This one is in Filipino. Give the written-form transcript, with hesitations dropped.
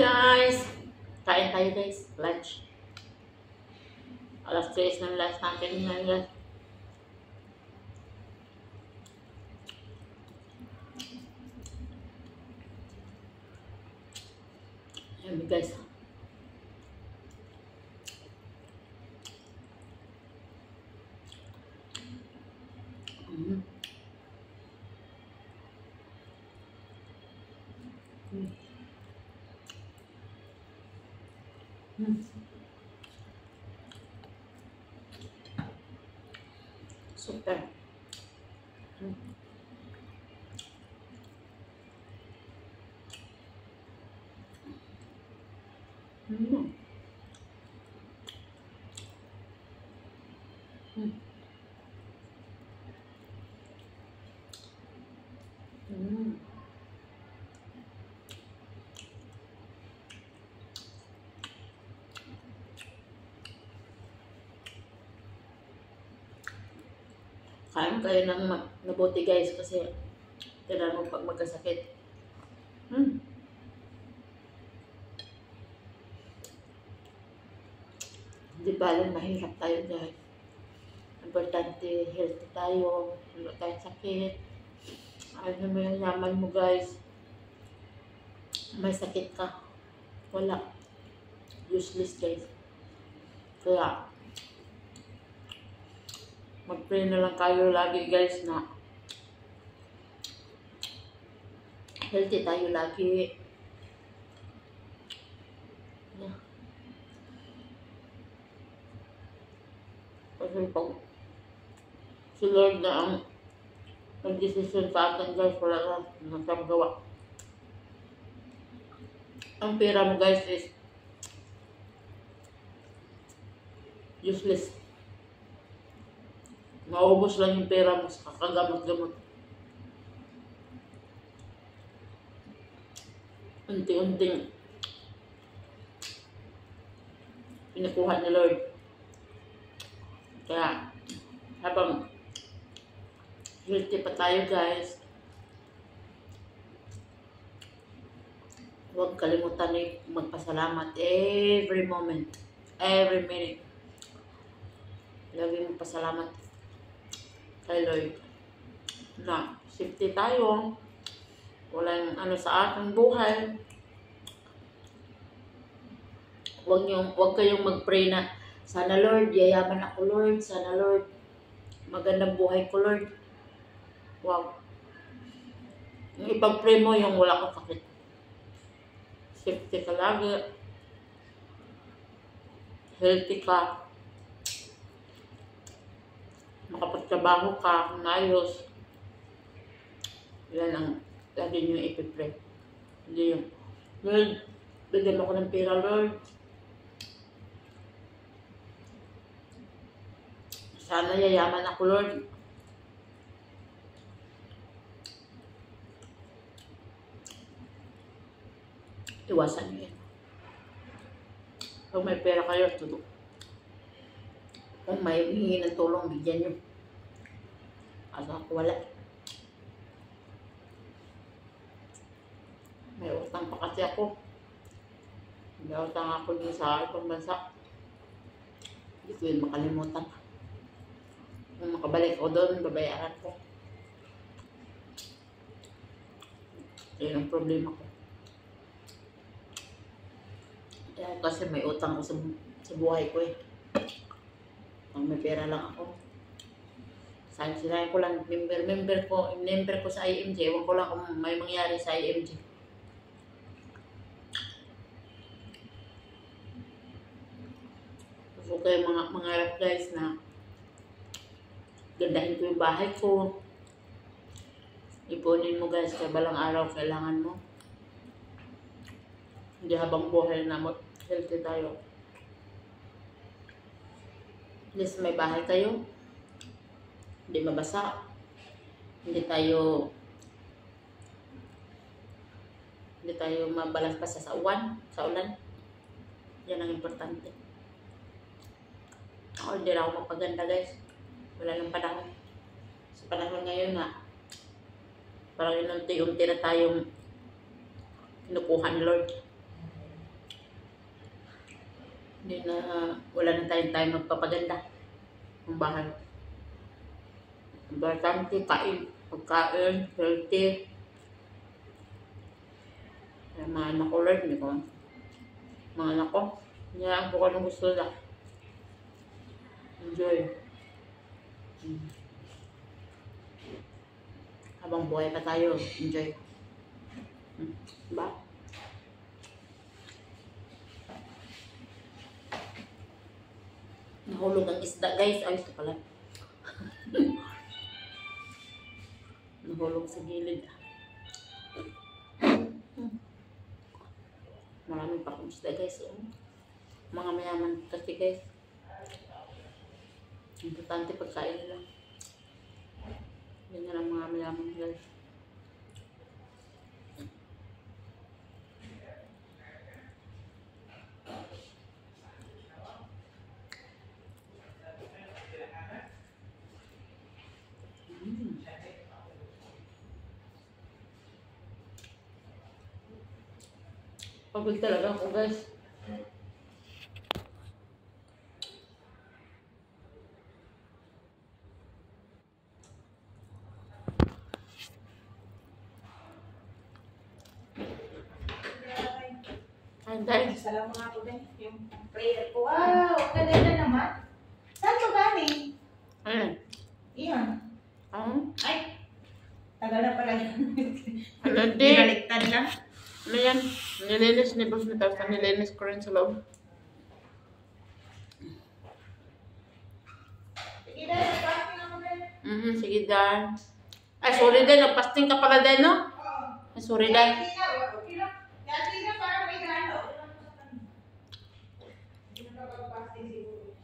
guys! Kain tayo guys. Lunch. Alas 3 ng lunch natin ngayon guys. Ayan guys. Mm. Mm. Mm. Super. Mm. Mm. Mm. Mm. Kain kayo ng mabuti guys kasi kailangan mo pag magkasakit. Mm. Hindi ba lang mahirap tayo guys. Importante, healthy tayo, wala tayong sakit. Ano mo yung yaman mo guys. May sakit ka. Wala. Useless guys. Kaya, mag-pray na lang kayo lagi guys na healthy tayo lagi. Yeah. Kasi pag si Lord na ang nag-decision sa atin guys, wala na nang gawa. Ang pera mo guys is useless. Maubos lang yung pera mo sa kakagamot-gamot. Unti-unting pinakuha ni Lord. Kaya habang healthy pa tayo guys, huwag kalimutan na magpasalamat every moment, every minute. Lagi mo pasalamat kay Lord na safety tayo, walang ano sa ating buhay. Huwag kayong mag-pray na sana Lord, yayaman ako Lord, sana Lord, magandang buhay ko Lord. Wow. Yung ipag-pray mo yung wala kang sakit. Safety ka lagi. Healthy ka. Makapagtrabaho ka, maayos. Yan ang lagi nyo ipipray. Hindi yung, Lord, bigyan mo ko ng pera, Lord. Sana yayaman ako, Lord. Iwasan nyo yan. Kung may pera kayo, tulong. Kung may hihingi ng tulong, bigyan nyo. Asa ako wala. May utang pa kasi ako. May utang ako din sa ibang bansa. Hindi ko yun makalimutan. Kung makabalik ko doon, babayaran ko. Yun ang problema ko. Kaya kasi may utang ko sa buhay ko eh. Pag may pera lang ako. Sinayin ko lang, member ko sa IMG. Ewan ko lang kung may mangyari sa IMG. So kayo mga rap guys na gandahin ko yung bahay ko. Ipunin mo guys, kaya balang araw kailangan mo. Hindi habang buhay na healthy tayo. At least may bahay tayo. Hindi mabasa. Hindi tayo mabalas pa sa ulan. Yan ang importante. Ako hindi na ako magpaganda guys. Wala nang panahon. Sa panahon ngayon nga, parang inunti-unti na tayong kinukuha ni Lord. Hindi na, wala na tayong time magpapaganda ng bahay. Importante, pagkain, healthy. Kaya mga anak ko Lord, hindi ko, mga anak ko, niyaan ko anong gusto nila. Enjoy. Habang buhay pa tayo, enjoy. Diba? Nahulog ang isda, guys. Ayos ka pala. Nahulog sa gilid. Marami pa akong isda, guys. Mga mayaman kasi, guys. Importante pagkain nila. Yan ang mga mayaman, guys. Pagod talaga ako, guys. Ay, guys. Salamat nga po din. Yung prayer ko. Wow! Ganda naman. Saan ko galing? Ayan. Iyan. Ay! Tagal na pala yan. Ano din? Binaliktad lang. Ano yan? Nilinis ni Boss Nita. Nilinis ko rin sa loob. Sige na, nag-fasting ako din. Sige, Dan. Ay, sorry, Dan. Nag-fasting ka pala, Dan, no? Oo. Ay, sorry, Dan. Hindi na. Dati na parang may gano. Hindi na kapag-fasting siguro.